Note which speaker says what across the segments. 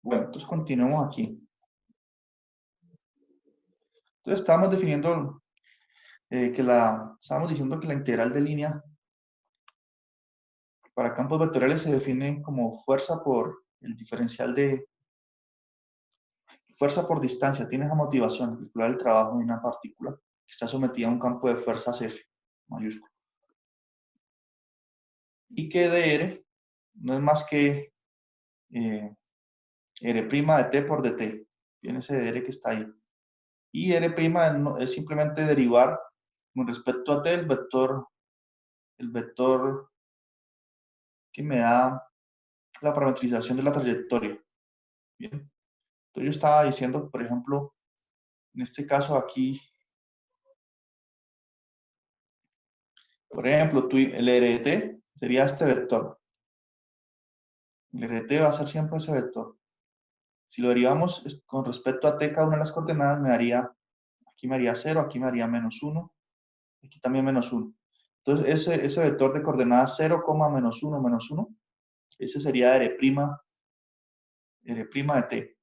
Speaker 1: Bueno, entonces continuemos aquí. Entonces estábamos definiendo estábamos diciendo que la integral de línea para campos vectoriales se define como fuerza por el diferencial de fuerza por distancia. Tiene esa motivación, calcular el trabajo de una partícula que está sometida a un campo de fuerzas F mayúsculo. Y que dr no es más que r' de t por dt. Viene ese dr que está ahí. Y r' es simplemente derivar con respecto a t el vector que me da la parametrización de la trayectoria. Bien. Entonces yo estaba diciendo, por ejemplo, en este caso aquí, por ejemplo, el RT sería este vector. El RT va a ser siempre ese vector. Si lo derivamos con respecto a t, cada una de las coordenadas aquí me haría 0, aquí me haría -1, aquí también -1. Entonces ese vector de coordenadas 0, -1, -1, ese sería R' de t.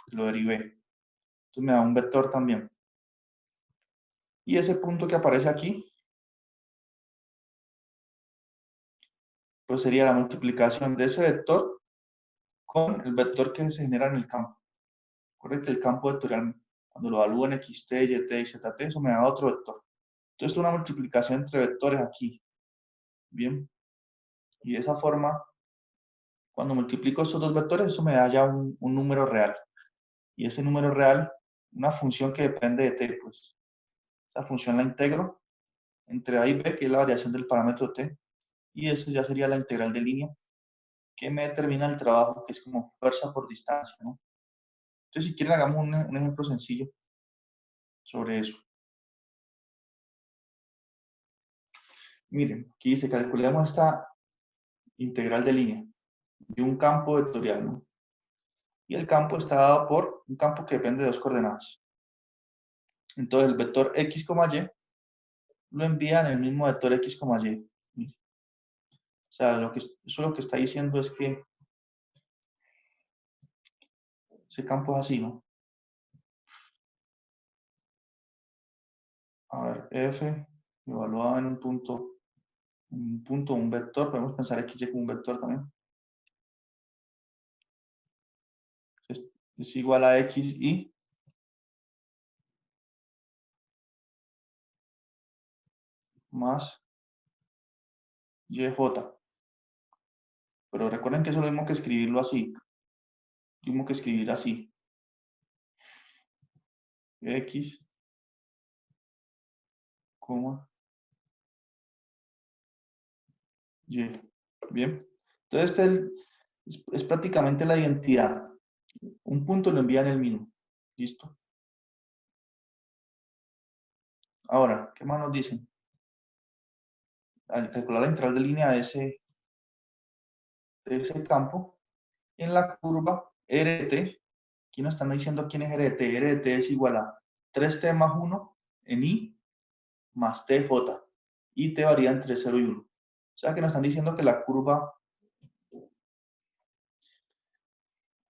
Speaker 1: Lo derivé. Entonces me da un vector también. Y ese punto que aparece aquí, pues sería la multiplicación de ese vector con el vector que se genera en el campo. Recuerden que el campo vectorial, cuando lo evalúo en xt, yt y zt, eso me da otro vector. Entonces, es una multiplicación entre vectores aquí. Bien. Y de esa forma, cuando multiplico estos dos vectores, eso me da ya un número real. Y ese número real, una función que depende de t, pues. Esa función la integro entre a y b, que es la variación del parámetro t. Y eso ya sería la integral de línea, que me determina el trabajo, que es como fuerza por distancia, ¿no? Entonces, si quieren, hagamos un ejemplo sencillo sobre eso. Miren, aquí dice, calculemos esta integral de línea de un campo vectorial, ¿no? Y el campo está dado por un campo que depende de dos coordenadas. Entonces, el vector x, y lo envía en el mismo vector x, y. O sea, eso lo que está diciendo es que ese campo es así, ¿no? A ver, f evaluado en un vector, podemos pensar x como un vector también. Es igual a x y más yj. Pero recuerden que eso es lo mismo que escribirlo así. Lo mismo que escribir así. X, y. Bien. Entonces, es prácticamente la identidad. Un punto lo envía en el mismo. ¿Listo? Ahora, ¿qué más nos dicen? Al calcular la integral de línea de ese campo, en la curva RT, aquí nos están diciendo quién es RT. RT es igual a 3t más 1 en i más tj. Y t varía entre 0 y 1. O sea que nos están diciendo que la curva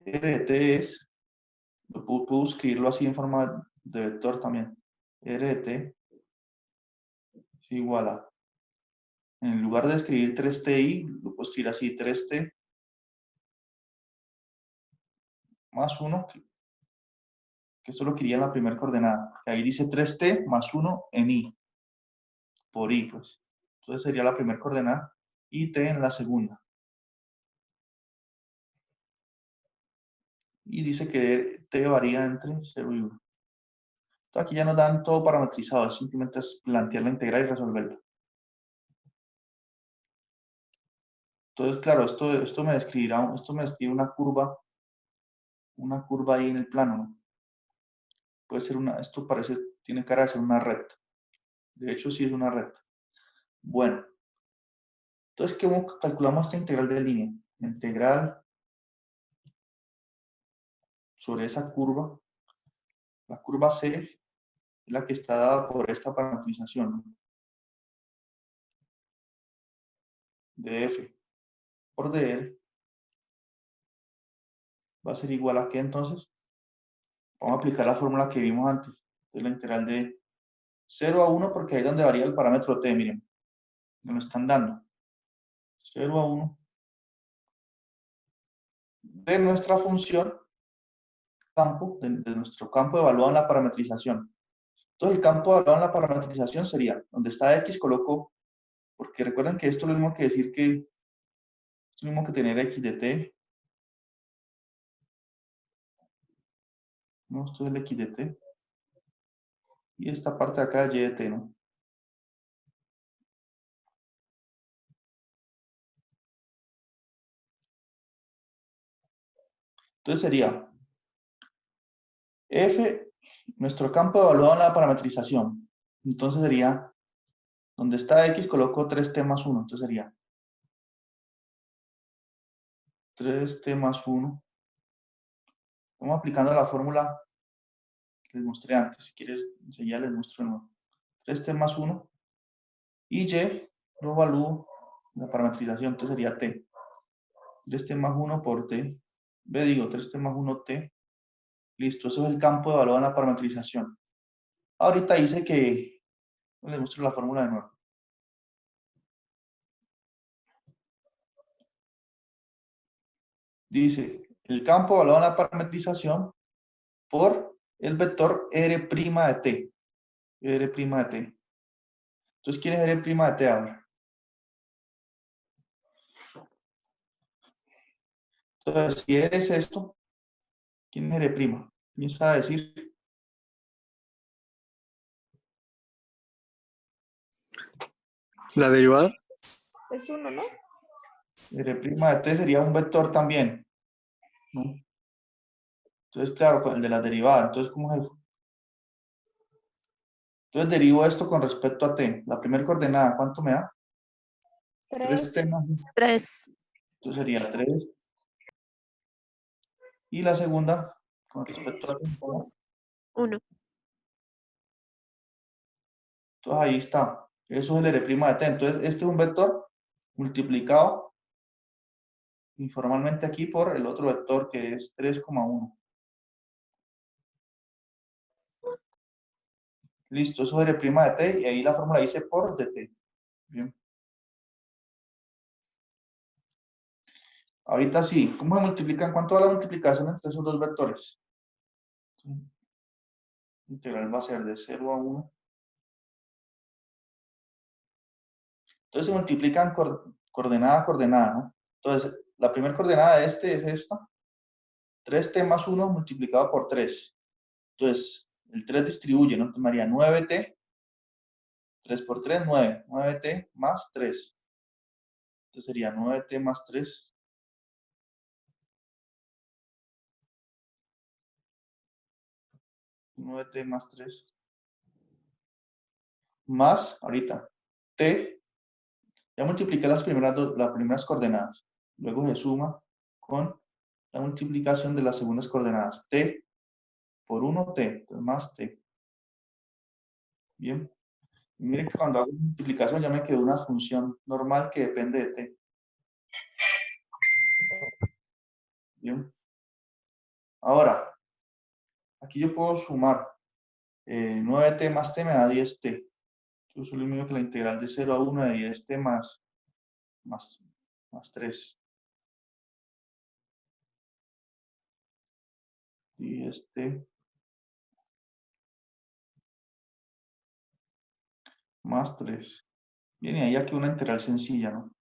Speaker 1: RT puedo escribirlo así en forma de vector también. RT es igual a, en lugar de escribir 3ti, lo puedo escribir así, 3t más 1, que eso lo quería en la primera coordenada. Ahí dice 3t más 1 en i, por i, pues. Entonces sería la primera coordenada y t en la segunda. Y dice que t varía entre 0 y 1. Entonces aquí ya nos dan todo parametrizado, simplemente es plantear la integral y resolverla. Entonces, claro, esto me describe una curva ahí en el plano, ¿no? Puede ser esto tiene cara de ser una recta. De hecho, sí es una recta. Bueno, entonces, ¿cómo calculamos esta integral de línea? La integral sobre esa curva, la curva C, es la que está dada por esta parametrización, ¿no? De f por dr va a ser igual a ¿qué entonces? Vamos a aplicar la fórmula que vimos antes. Entonces la integral de 0 a 1, porque ahí es donde varía el parámetro t, miren. Me lo están dando. 0 a 1 de nuestra función campo, de nuestro campo evaluado en la parametrización. Entonces el campo evaluado en la parametrización sería, donde está x coloco, porque recuerden que esto es lo mismo que decir que, es lo mismo que tener x de t, ¿no? Esto es el x de t, y esta parte de acá es y de t, ¿no? Entonces sería f, nuestro campo evaluado en la parametrización. Entonces sería, donde está x coloco 3t más 1, entonces sería 3t más 1. Vamos aplicando la fórmula que les mostré antes. Si quieres, enseguida les muestro de nuevo. 3t más 1 y y lo evalúo en la parametrización, entonces sería t. 3t más 1 por t. Ve, digo, 3t más 1 t. Listo, eso es el campo evaluado en la parametrización. Ahorita dice que, les muestro la fórmula de nuevo. Dice, el campo evaluado en la parametrización por el vector r' de t. R' de t. Entonces, ¿quién es r' de t ahora? Entonces, si r es esto, ¿quién es r'? ¿Quién sabe decir?
Speaker 2: La derivada.
Speaker 3: Es uno, ¿no?
Speaker 1: R' de t sería un vector también, ¿no? Entonces, claro, con el de la derivada. Entonces, ¿cómo es el? Entonces, derivo esto con respecto a t. La primera coordenada, ¿cuánto me da? 3t más 1.
Speaker 3: 3.
Speaker 1: Entonces sería 3. Y la segunda, con respecto a t.
Speaker 3: 1.
Speaker 1: Entonces, ahí está. Eso es el r' de t. Entonces, este es un vector multiplicado informalmente aquí por el otro vector que es 3,1. Listo, eso es r' de t y ahí la fórmula dice por dt. Bien. Ahorita sí, ¿cómo se multiplican? ¿Cuánto va la multiplicación entre esos dos vectores? Integral va a ser de 0 a 1. Entonces se multiplican coordenada a coordenada, ¿no? Entonces, la primera coordenada de este es esta. 3t más 1 multiplicado por 3. Entonces, el 3 distribuye, ¿no? Entonces, me haría 9t. 3 por 3, 9. 9t más 3. Entonces sería 9t más 3. 9t más 3. Más, ahorita, t. Ya multipliqué las primeras coordenadas. Luego se suma con la multiplicación de las segundas coordenadas. T por 1t. Entonces más t. Bien. Y miren que cuando hago multiplicación ya me quedó una función normal que depende de t. Bien. Ahora, aquí yo puedo sumar 9t más t me da 10t. Entonces, es lo mismo que la integral de 0 a 1 de 10t más 3. 10t más 3. Bien, y ahí aquí una integral sencilla, ¿no?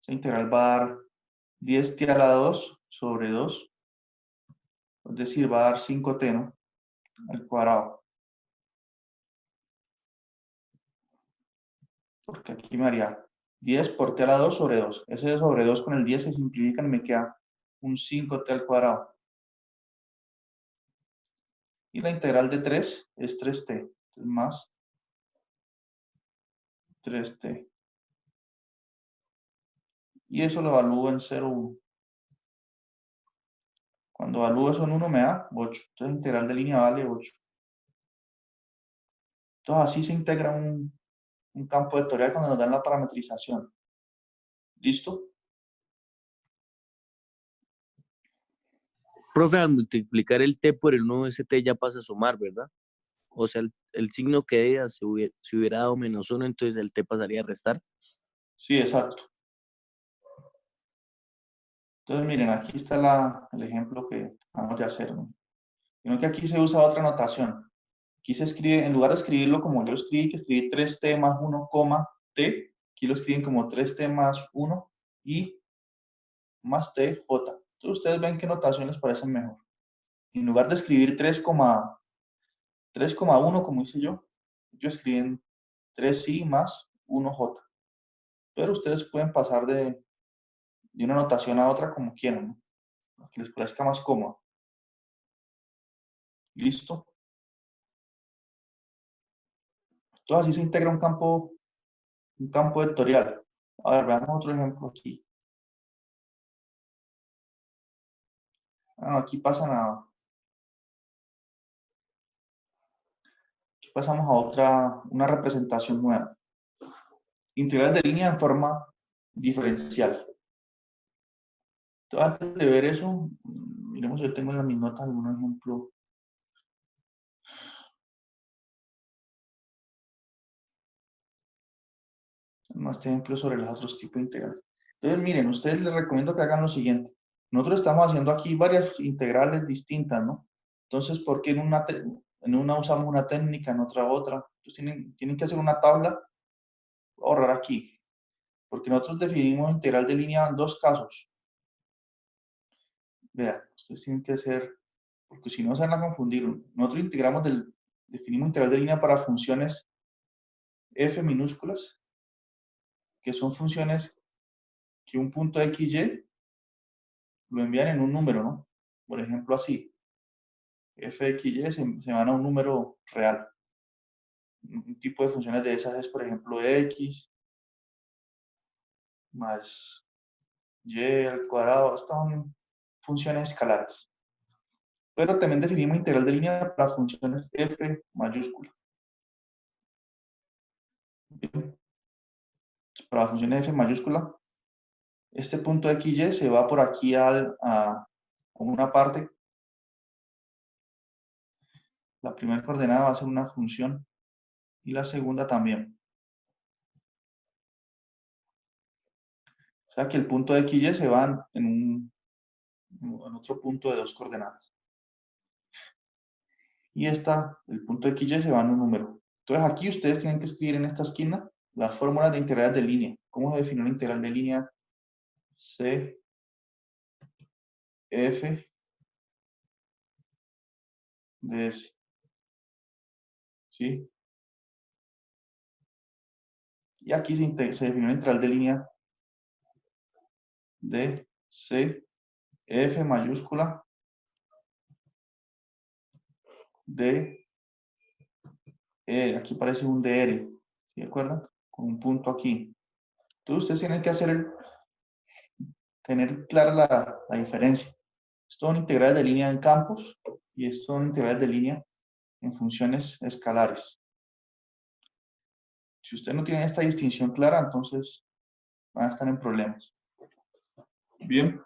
Speaker 1: Esa integral va a dar 10t a la 2 sobre 2. Es decir, va a dar 5t, ¿no? Al cuadrado. Porque aquí me haría 10 por t a la 2 sobre 2. Ese sobre 2 con el 10 se simplifican y me queda un 5t al cuadrado. Y la integral de 3 es 3t. Entonces, más 3t. Y eso lo evalúo en 0,1. Cuando evalúo eso en 1 me da 8. Entonces, integral de línea vale 8. Entonces, así se integra un campo vectorial cuando nos dan la parametrización. ¿Listo?
Speaker 4: Profe, al multiplicar el t por el 1, ese t ya pasa a sumar, ¿verdad? O sea, el signo que ella si hubiera dado -1, entonces el t pasaría a restar.
Speaker 1: Sí, exacto. Entonces, miren, aquí está el ejemplo que vamos de hacer, ¿no? Sino que aquí se usa otra notación. Aquí se escribe, en lugar de escribirlo como yo escribí, que escribí 3t más 1, t, aquí lo escriben como 3t más 1 y más t, j. Entonces, ustedes ven qué notación les parece mejor. En lugar de escribir 3,1, como hice yo escribí 3i más 1j. Pero ustedes pueden pasar de una notación a otra como quieran, ¿no? Lo que les parezca más cómodo. ¿Listo? Entonces así se integra un campo vectorial. A ver, veamos otro ejemplo aquí. Aquí pasamos a una representación nueva. Integral de línea en forma diferencial. Entonces, antes de ver eso, miremos, yo tengo en mis notas algún ejemplo. Más ejemplos sobre los otros tipos de integrales. Entonces, miren, ustedes les recomiendo que hagan lo siguiente. Nosotros estamos haciendo aquí varias integrales distintas, ¿no? Entonces, ¿por qué en una usamos una técnica, en otra? Entonces, tienen que hacer una tabla, ahorrar aquí. Porque nosotros definimos integral de línea en dos casos. Vean, ustedes tienen que hacer, porque si no se van a confundir. Nosotros definimos integral de línea para funciones f minúsculas, que son funciones que un punto x, y lo envían en un número, ¿no? Por ejemplo, así. F de x, y se van a un número real. Un tipo de funciones de esas es, por ejemplo, x más y al cuadrado. Estas son funciones escalares. Pero también definimos integral de línea para funciones f mayúscula. Para funciones f mayúscula, este punto de x, y se va por aquí a una parte. La primera coordenada va a ser una función y la segunda también. O sea que el punto de x, y se van en otro punto de dos coordenadas. Y el punto de x, y se va en un número. Entonces aquí ustedes tienen que escribir en esta esquina las fórmulas de integrales de línea. ¿Cómo se define una integral de línea? C, F, de S. ¿Sí? Y aquí se define una integral de línea de C, F mayúscula, de aquí parece un DR, ¿sí de acuerdo? Con un punto aquí. Entonces ustedes tienen que tener clara la diferencia. Esto son integrales de línea en campos y esto son integrales de línea en funciones escalares. Si ustedes no tienen esta distinción clara, entonces van a estar en problemas. Bien.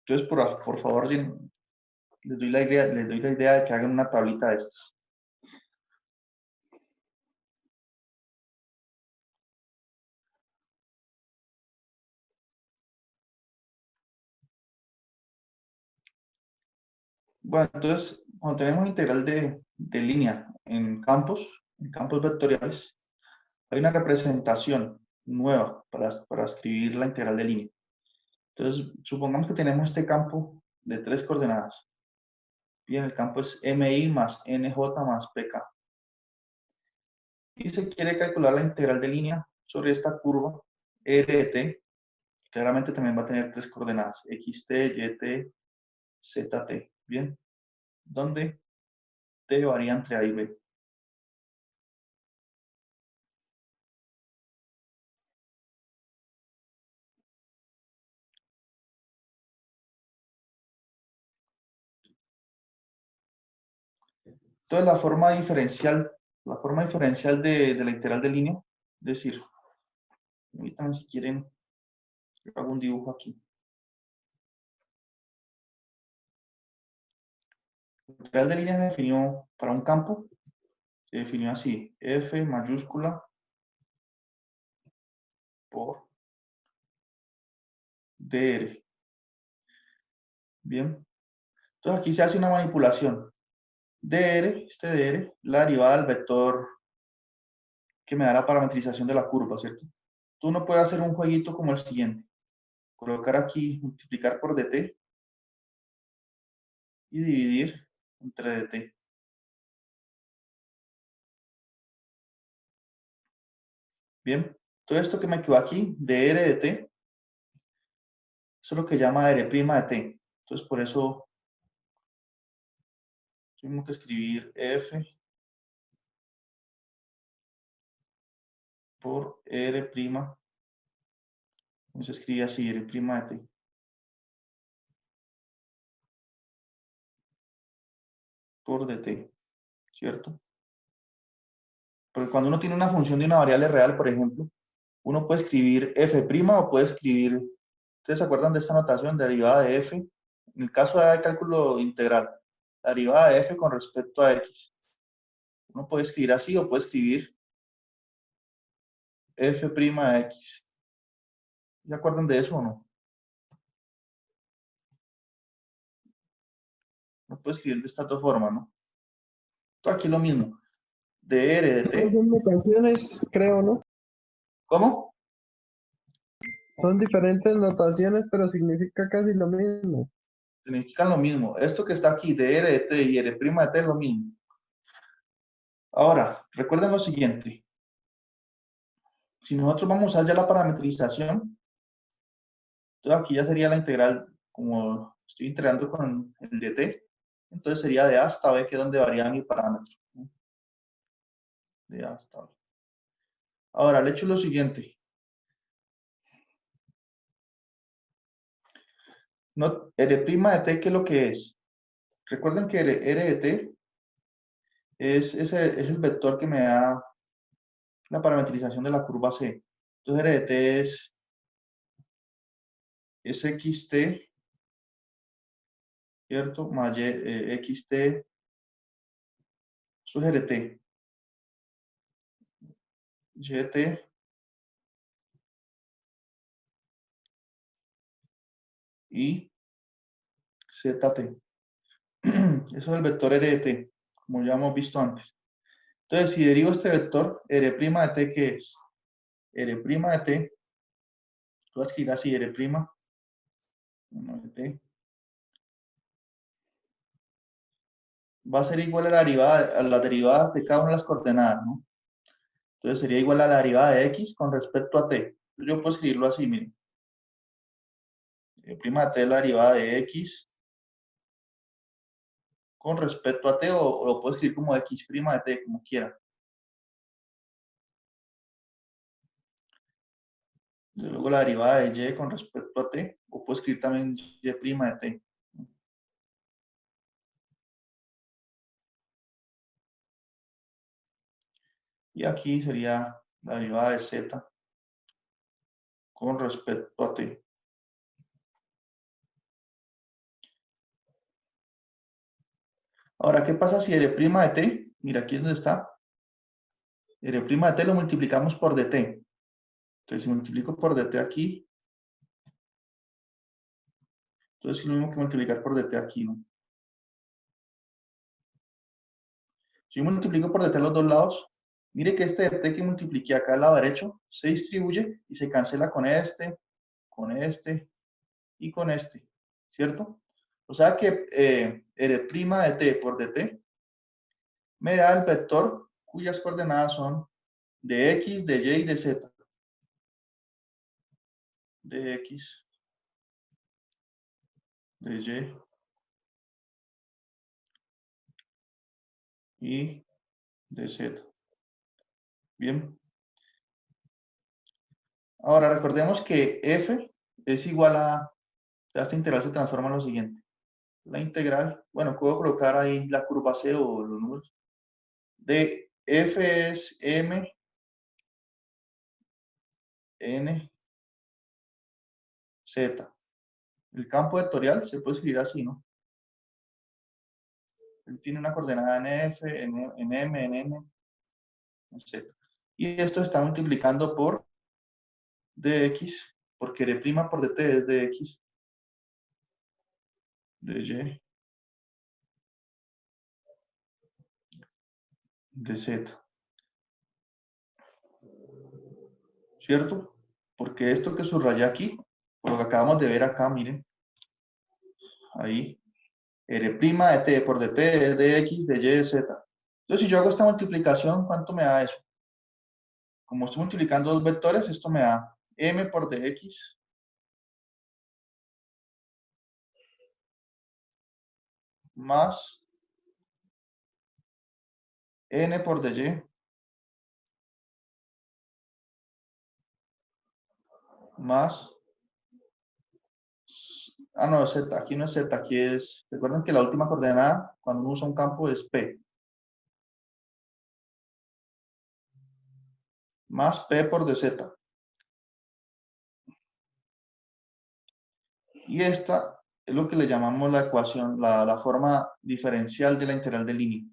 Speaker 1: Entonces, por favor, les doy la idea de que hagan una tablita de estas. Bueno, entonces, cuando tenemos integral de línea en campos vectoriales, hay una representación nueva para escribir la integral de línea. Entonces, supongamos que tenemos este campo de 3 coordenadas. Bien, el campo es mi más nj más pk. Y se quiere calcular la integral de línea sobre esta curva r de t. Claramente también va a tener 3 coordenadas, xt, yt, zt. Bien, donde t varía entre a y b. Entonces, la forma diferencial de la integral de línea, es decir, ahorita si quieren Hago un dibujo aquí. La integral de línea se definió para un campo. Se definió así. F mayúscula por dr. Bien. Entonces aquí se hace una manipulación. Dr, este dr, la derivada del vector que me da la parametrización de la curva, ¿cierto? Tú no puedes hacer un jueguito como el siguiente. Colocar aquí, multiplicar por dt y dividir entre dt. Bien, todo esto que me quedó aquí, dr de t, eso es lo que llama dr' de t. Entonces, por eso tengo que escribir f por r', se escribe así, r' de t. Por dt, ¿cierto? Porque cuando uno tiene una función de una variable real, por ejemplo, uno puede escribir f' o puede escribir, ¿ustedes se acuerdan de esta notación? Derivada de f. En el caso de cálculo integral, la derivada de f con respecto a x. Uno puede escribir así o puede escribir f' de x. ¿Se acuerdan de eso o no? Uno puede escribir de estas dos formas, ¿no? Todo aquí lo mismo. Dr de t.
Speaker 2: Son notaciones, creo, ¿no?
Speaker 1: ¿Cómo?
Speaker 2: Son diferentes notaciones, pero significa casi lo mismo.
Speaker 1: Significan lo mismo. Esto que está aquí, dr de t y r' de t es lo mismo. Ahora, recuerden lo siguiente. Si nosotros vamos a usar ya la parametrización, entonces aquí ya sería la integral, como estoy integrando con el dt, entonces sería de a hasta b, que es donde varía mi parámetro. De a hasta b. Ahora, le echo lo siguiente. No, r' de t, ¿qué es lo que es? Recuerden que r de t es el vector que me da la parametrización de la curva C. Entonces r de t es xt, ¿cierto? Más xt, eso es rt. Gt y zt. Eso es el vector r de t, como ya hemos visto antes. Entonces, si derivo este vector, r' de t, ¿qué es? R' de t, voy a escribir así, r', de t, va a ser igual a la derivada de cada una de las coordenadas, ¿no? Entonces sería igual a la derivada de x con respecto a t. Yo puedo escribirlo así, miren. R' de t es la derivada de x con respecto a t, o lo puedo escribir como x' de t, como quiera. Luego la derivada de y con respecto a t, o puedo escribir también y' de t. Y aquí sería la derivada de z con respecto a t. Ahora, ¿qué pasa si r' de t? Mira, aquí es donde está. R' de t lo multiplicamos por dt. Entonces, si multiplico por dt aquí, entonces es lo mismo que multiplicar por dt aquí, ¿no? Si yo multiplico por dt a los dos lados, mire que este dt que multipliqué acá al lado derecho se distribuye y se cancela con este y con este, ¿cierto? O sea que r' de t por dt me da el vector cuyas coordenadas son de x, de y y de z. De x, de y de z. Bien. Ahora recordemos que f es igual a, esta integral se transforma en lo siguiente. La integral, bueno, puedo colocar ahí la curva C o los números, de f es m, n, Z. El campo vectorial se puede escribir así, ¿no? Él tiene una coordenada en F, en M, en N, en Z. Y esto está multiplicando por dx, porque d' por dt es dx, dy, dz. ¿Cierto? Porque esto que subrayé aquí, por lo que acabamos de ver acá, miren, ahí, r' de t por dt es dx, dy, dz. Entonces, si yo hago esta multiplicación, ¿cuánto me da eso? Como estoy multiplicando dos vectores, esto me da m por dx más n por dy más... Ah, no, z, aquí no es z, aquí es... Recuerden que la última coordenada, cuando uno usa un campo, es p. Más p por dz. Y esta es lo que le llamamos la ecuación, la forma diferencial de la integral de línea.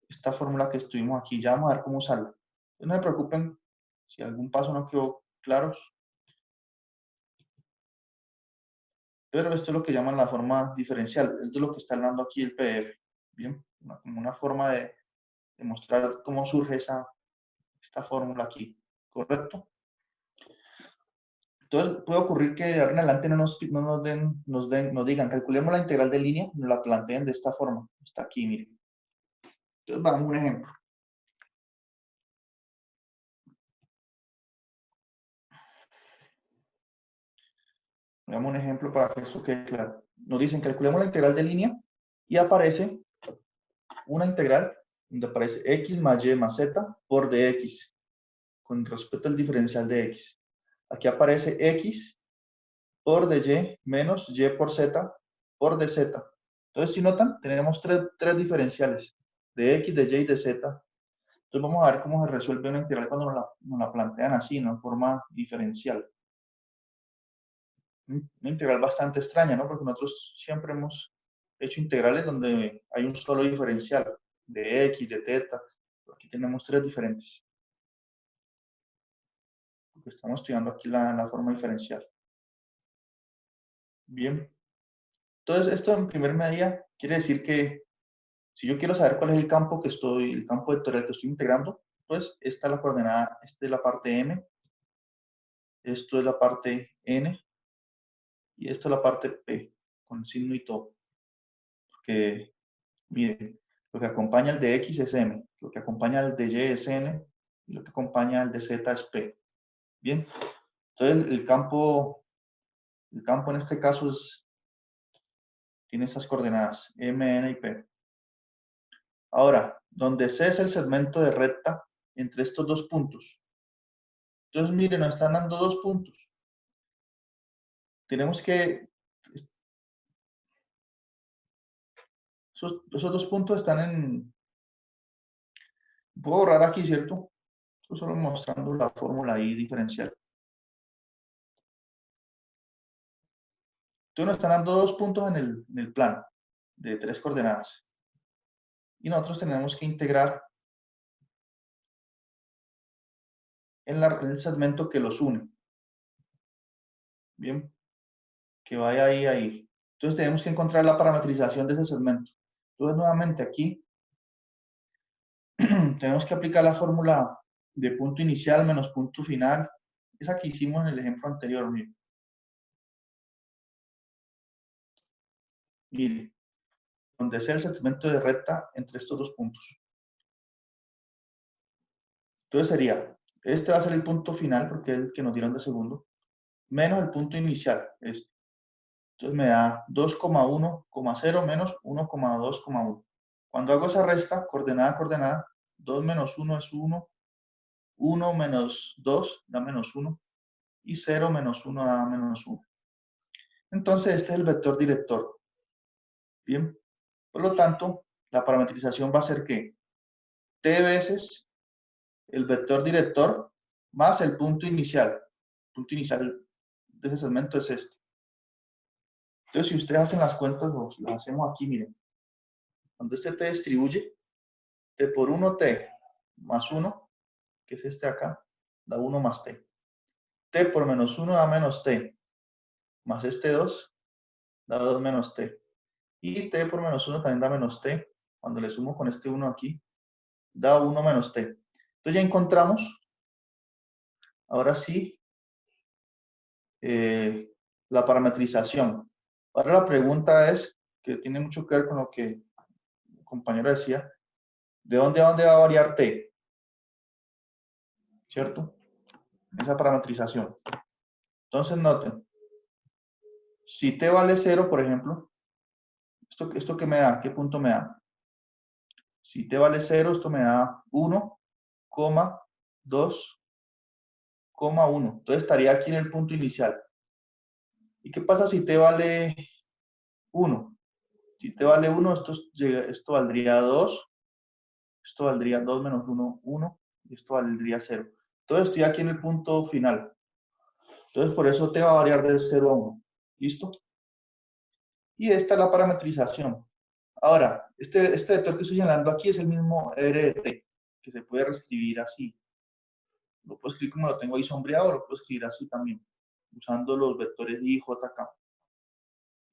Speaker 1: Esta fórmula que estuvimos aquí, ya vamos a ver cómo usarla. No se preocupen si algún paso no quedó claro, pero esto es lo que llaman la forma diferencial. Esto es lo que está hablando aquí el PDF. Bien, como una forma de mostrar cómo surge esta fórmula aquí. ¿Correcto? Entonces, puede ocurrir que de ahora en adelante no nos digan, calculemos la integral de línea, nos la planteen de esta forma. Está aquí, miren. Entonces, vamos a un ejemplo. Veamos un ejemplo para que esto quede claro. Nos dicen, calculemos la integral de línea y aparece una integral donde aparece x más y más z por dx con respecto al diferencial de x. Aquí aparece x por dy menos y por z por dz. Entonces, si notan, tenemos tres diferenciales, de x, de y y de z. Entonces, vamos a ver cómo se resuelve una integral cuando nos la plantean así, ¿no? En forma diferencial. Una integral bastante extraña, ¿no? Porque nosotros siempre hemos hecho integrales donde hay un solo diferencial, de x, de θ. Aquí tenemos tres diferentes. Porque estamos estudiando aquí la forma diferencial. Bien. Entonces, esto en primer medida quiere decir que si yo quiero saber cuál es el campo el campo vectorial que estoy integrando, pues esta es la coordenada, esta es la parte m, esto es la parte n, y esto es la parte p, con el signo y todo. Porque, miren, lo que acompaña al de x es m, lo que acompaña al de y es n, y lo que acompaña al de z es p. Bien, entonces el campo en este caso tiene estas coordenadas, m, n y p. Ahora, donde C es el segmento de recta entre estos dos puntos. Entonces, miren, nos están dando dos puntos. Tenemos que... Esos dos puntos están en... Puedo borrar aquí, ¿cierto? Esto solo mostrando la fórmula ahí diferencial. Entonces, nos están dando dos puntos en el plano de tres coordenadas. Y nosotros tenemos que integrar en el segmento que los une. Bien, que vaya ahí. Entonces tenemos que encontrar la parametrización de ese segmento. Entonces nuevamente aquí tenemos que aplicar la fórmula de punto inicial menos punto final. Esa que hicimos en el ejemplo anterior. Mire, donde sea el segmento de recta entre estos dos puntos. Entonces sería, este va a ser el punto final porque es el que nos dieron de segundo, menos el punto inicial, este. Entonces me da 2,1,0 menos 1,2,1. Cuando hago esa resta, coordenada a coordenada, 2 menos 1 es 1, 1 menos 2 da menos 1, y 0 menos 1 da menos 1. Entonces este es el vector director. Bien, por lo tanto, la parametrización va a ser que t veces el vector director más el punto inicial. El punto inicial de ese segmento es este. Entonces, si ustedes hacen las cuentas, las hacemos aquí, miren. Cuando este t distribuye, t por 1t más 1, que es este de acá, da 1 más t. T por menos 1 da menos t, más este 2 da 2 menos t. Y t por menos 1 también da menos t. Cuando le sumo con este 1 aquí, da 1 menos t. Entonces ya encontramos, ahora sí, la parametrización. Ahora la pregunta es, que tiene mucho que ver con lo que el compañero decía, ¿de dónde a dónde va a variar t? ¿Cierto? Esa parametrización. Entonces noten, si t vale 0, por ejemplo, ¿esto qué me da? ¿Qué punto me da? Si t vale 0, esto me da 1, 2, 1. Entonces estaría aquí en el punto inicial. ¿Y qué pasa si t vale 1? Si t vale 1, esto valdría 2. Esto valdría 2 menos 1, 1. Y esto valdría 0. Entonces estoy aquí en el punto final. Entonces por eso t va a variar de 0 a 1. ¿Listo? Y esta es la parametrización. Ahora, este vector que estoy señalando aquí es el mismo r de t, que se puede reescribir así. Lo puedo escribir como lo tengo ahí sombreado, lo puedo escribir así también, usando los vectores i, j, k.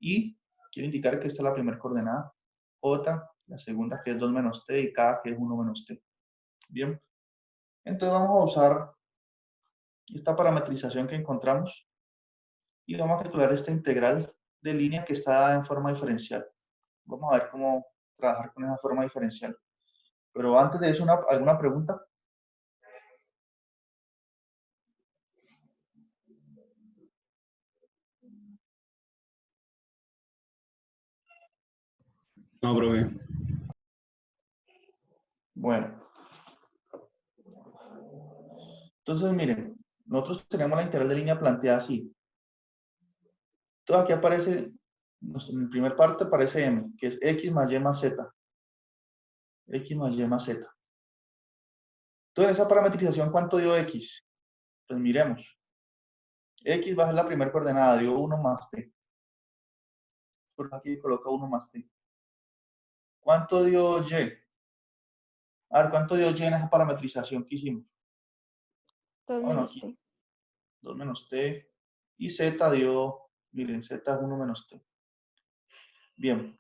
Speaker 1: Y quiero indicar que esta es la primera coordenada, j, la segunda que es 2 menos t y k que es 1 menos t. Bien, entonces vamos a usar esta parametrización que encontramos y vamos a calcular esta integral de línea que está dada en forma diferencial. Vamos a ver cómo trabajar con esa forma diferencial. Pero antes de eso, ¿alguna pregunta?
Speaker 5: No, profe.
Speaker 1: Bueno, entonces miren, nosotros tenemos la integral de línea planteada así. Entonces aquí aparece, en la primera parte aparece m, que es x más y más z. X más y más z. Entonces, esa parametrización, ¿cuánto dio x? Pues miremos. X va a ser la primera coordenada, dio 1 más t. Por aquí coloca 1 más t. ¿Cuánto dio y? A ver, ¿cuánto dio y en esa parametrización que hicimos?
Speaker 3: 2
Speaker 1: Bueno,
Speaker 3: menos
Speaker 1: aquí
Speaker 3: t.
Speaker 1: 2 menos t. Y z dio, miren, z es 1 menos t. Bien.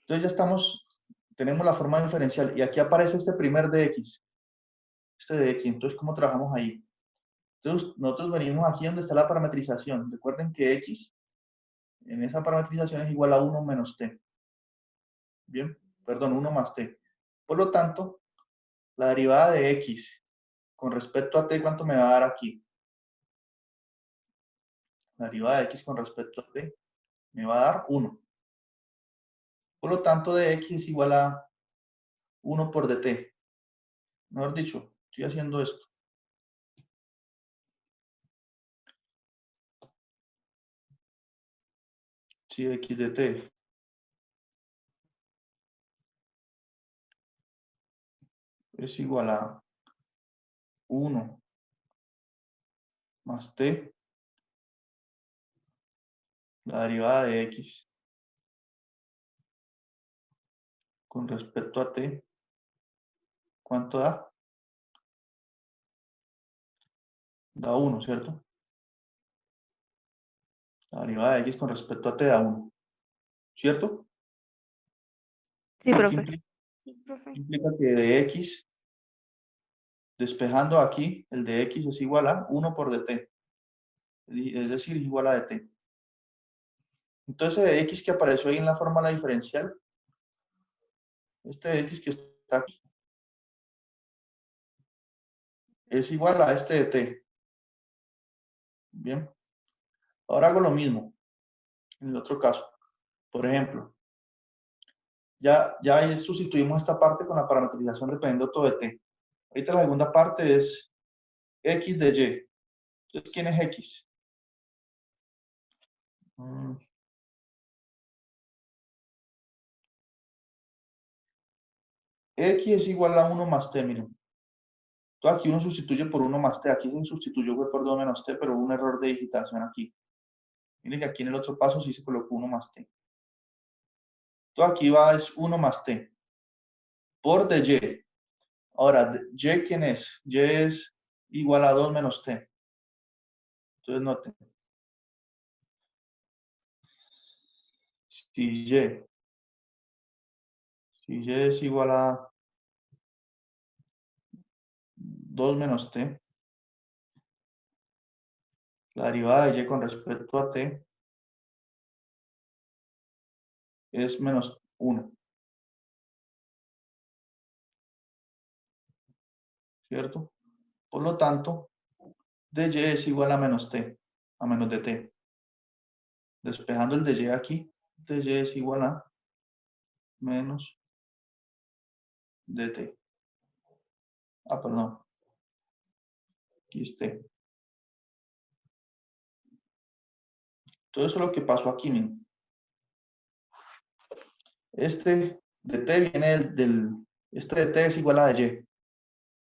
Speaker 1: Entonces ya tenemos la forma diferencial. Y aquí aparece este primer dx. Este dx. Entonces, ¿cómo trabajamos ahí? Entonces, nosotros venimos aquí donde está la parametrización. Recuerden que x en esa parametrización es igual a 1 menos t. Bien, perdón, 1 más t. Por lo tanto, la derivada de x con respecto a t, ¿cuánto me va a dar aquí? La derivada de x con respecto a t me va a dar 1. Por lo tanto, de x es igual a 1 por dt. Mejor dicho, estoy haciendo esto. Si x de t es igual a 1 más t, la derivada de x con respecto a t, ¿cuánto da? Da 1, ¿cierto? La derivada de x con respecto a t da 1, ¿cierto?
Speaker 3: Sí,
Speaker 1: ¿Qué
Speaker 3: profe.
Speaker 1: implica?
Speaker 3: Sí, profe.
Speaker 1: Implica que de x, despejando aquí, el de x es igual a 1 por dt, es decir, es igual a dt. Entonces, de x que apareció ahí en la fórmula diferencial, este de x que está aquí, es igual a este de t. Bien. Ahora hago lo mismo en el otro caso. Por ejemplo, ya sustituimos esta parte con la parametrización dependiendo todo de t. Ahorita la segunda parte es x de y. Entonces, ¿quién es x? X es igual a 1 más t, miren. Entonces aquí uno sustituye por 1 más t. Aquí se sustituyó fue por 2 menos t, pero hubo un error de digitación aquí. Miren que aquí en el otro paso sí se colocó 1 más t. Todo aquí va es 1 más t por dy. Ahora, y, ¿quién es? Y es igual a 2 menos t. Entonces noten. Si y es igual a 2 menos t, la derivada de y con respecto a t es menos 1. ¿Cierto? Por lo tanto, dy es igual a menos t, a menos dt. Despejando el dy aquí, dy es igual a menos dt. Ah, perdón. Aquí está. Todo eso es lo que pasó aquí, miren. Este dt viene este dt es igual a dy.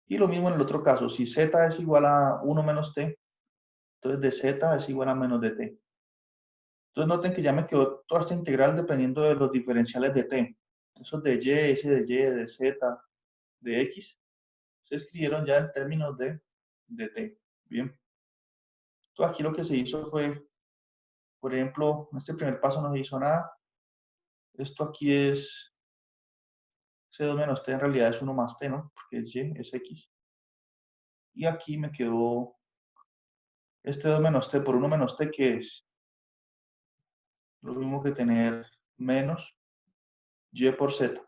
Speaker 1: Y lo mismo en el otro caso, si z es igual a 1 menos t, entonces de z es igual a menos dt. Entonces noten que ya me quedó toda esta integral dependiendo de los diferenciales de t. Esos de y, ese de y, de z, de x, se escribieron ya en términos de t. Bien. Entonces aquí lo que se hizo fue, por ejemplo, en este primer paso no se hizo nada. Esto aquí es c2 menos t, en realidad es 1 más t, ¿no? Porque es y, es x. Y aquí me quedó este 2 menos t por 1 menos t, que es lo mismo que tener menos y por z.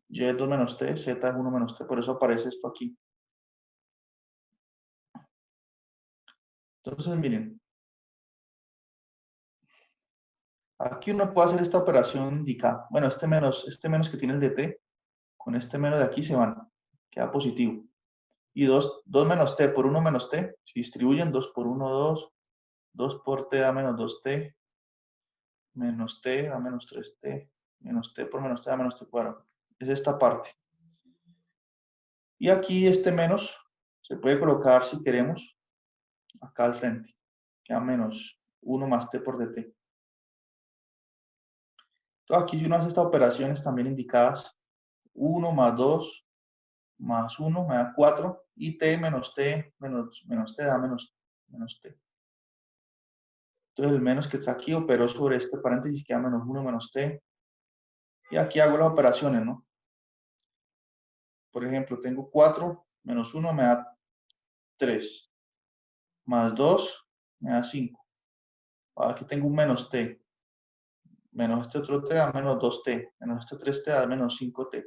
Speaker 1: Y es 2 menos t, z es 1 menos t, por eso aparece esto aquí. Entonces, miren, aquí uno puede hacer esta operación indicada. Bueno, este menos que tiene el dt, con este menos de aquí se van, queda positivo. Y 2 menos t por 1 menos t, se distribuyen 2 por 1, 2, 2 por t da menos 2t, menos t da menos 3t, menos t por menos t da menos t cuadrado. Es esta parte. Y aquí este menos se puede colocar, si queremos, acá al frente. Queda menos 1 más t por dt. Entonces aquí uno hace estas operaciones también indicadas. 1 más 2 más 1 me da 4 y t menos t menos t da menos t. Entonces el menos que está aquí operó sobre este paréntesis, queda menos 1 menos t. Y aquí hago las operaciones, ¿no? Por ejemplo, tengo 4 menos 1 me da 3. Más 2 me da 5. Aquí tengo un menos t. Menos este otro t da menos 2t. Menos este 3t da menos 5t.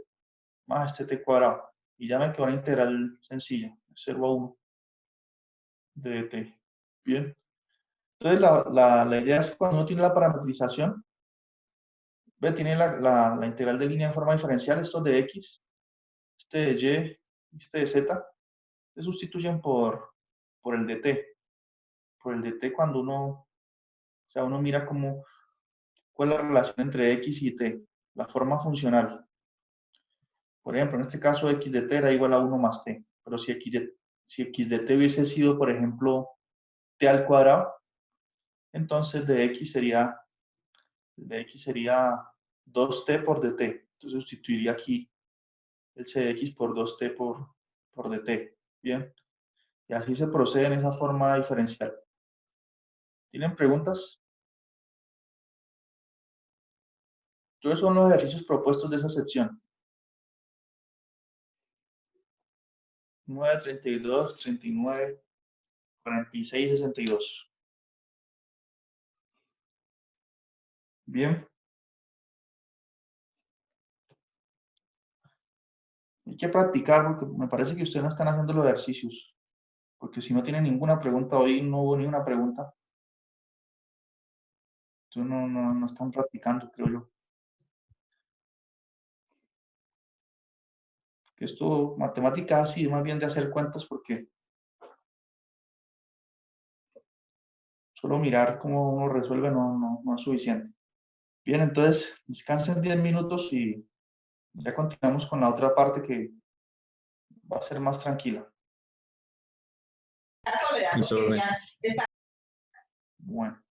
Speaker 1: Más este t cuadrado. Y ya me quedó una integral sencilla. 0 a 1 de t. Bien. Entonces la idea es que cuando uno tiene la parametrización, ve, tiene la integral de línea en forma diferencial, estos de x, este de y, este de z, se sustituyen por el de t. Por el de t cuando uno mira cuál es la relación entre x y t, la forma funcional. Por ejemplo, en este caso x de t era igual a 1 más t, pero si x de t hubiese sido, por ejemplo, t al cuadrado, entonces de x sería 2t por dt. Entonces sustituiría aquí el c de x por 2t por dt. Bien. Y así se procede en esa forma diferencial. ¿Tienen preguntas? Entonces son los ejercicios propuestos de esa sección. 9, 32, 39, 46, 62. Bien. Hay que practicar porque me parece que ustedes no están haciendo los ejercicios. Porque si no tienen ninguna pregunta, hoy no hubo ni una pregunta. Entonces no están practicando, creo yo. Que esto, matemáticas, sí, más bien de hacer cuentas porque solo mirar cómo uno resuelve no es suficiente. Bien, entonces descansen 10 minutos y ya continuamos con la otra parte que va a ser más tranquila.
Speaker 5: Listo,
Speaker 1: Bueno.